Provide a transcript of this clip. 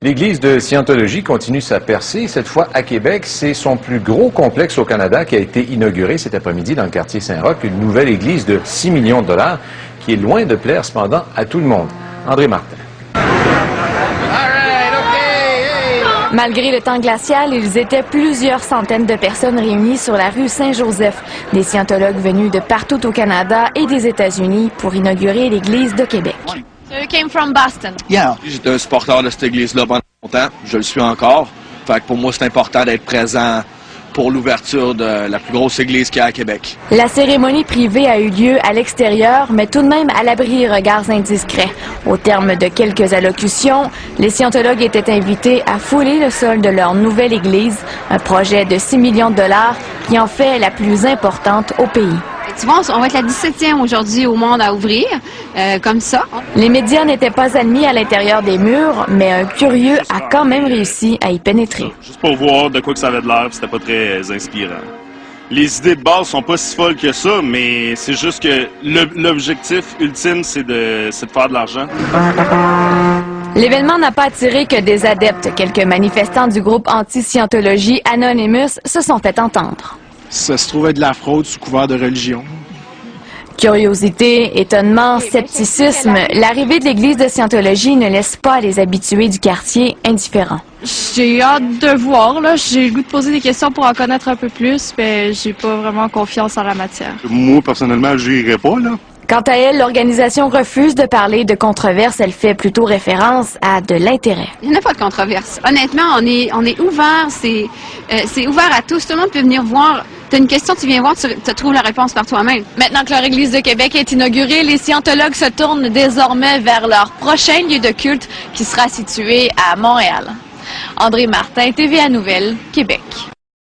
L'église de Scientologie continue sa percée. Cette fois à Québec, c'est son plus gros complexe au Canada qui a été inauguré cet après-midi dans le quartier Saint-Roch. Une nouvelle église de 6 millions de dollars qui est loin de plaire cependant à tout le monde. André Martin. Malgré le temps glacial, ils étaient plusieurs centaines de personnes réunies sur la rue Saint-Joseph. Des scientologues venus de partout au Canada et des États-Unis pour inaugurer l'église de Québec. So you came from Boston? Yeah. J'étais un supporter de cette église-là pendant longtemps. Je le suis encore. Fait que pour moi, c'est important d'être présent pour l'ouverture de la plus grosse église qu'il y a à Québec. La cérémonie privée a eu lieu à l'extérieur, mais tout de même à l'abri regards indiscrets. Au terme de quelques allocutions, les scientologues étaient invités à fouler le sol de leur nouvelle église, un projet de 6 millions de dollars qui en fait la plus importante au pays. Tu vois, on va être la 17e aujourd'hui au monde à ouvrir, comme ça. Les médias n'étaient pas admis à l'intérieur des murs, mais un curieux a quand même réussi à y pénétrer. Juste pour voir de quoi que ça avait de l'air, c'était pas très inspirant. Les idées de base sont pas si folles que ça, mais c'est juste que l'objectif ultime, c'est de faire de l'argent. L'événement n'a pas attiré que des adeptes. Quelques manifestants du groupe anti-scientologie Anonymous se sont fait entendre. Ça se trouvait de la fraude sous couvert de religion. Curiosité, étonnement, scepticisme, l'arrivée de l'église de Scientologie ne laisse pas les habitués du quartier indifférents. J'ai hâte de voir, là. J'ai le goût de poser des questions pour en connaître un peu plus, mais j'ai pas vraiment confiance en la matière. Moi, personnellement, je n'irai pas, là. Quant à elle, l'organisation refuse de parler de controverse. Elle fait plutôt référence à de l'intérêt. Il n'y a pas de controverse. Honnêtement, on est ouvert. C'est ouvert à tous. Tout le monde peut venir voir. Tu as une question, tu viens voir, tu trouves la réponse par toi-même. Maintenant que leur église de Québec est inaugurée, les scientologues se tournent désormais vers leur prochain lieu de culte qui sera situé à Montréal. André Martin, TVA Nouvelles, Québec.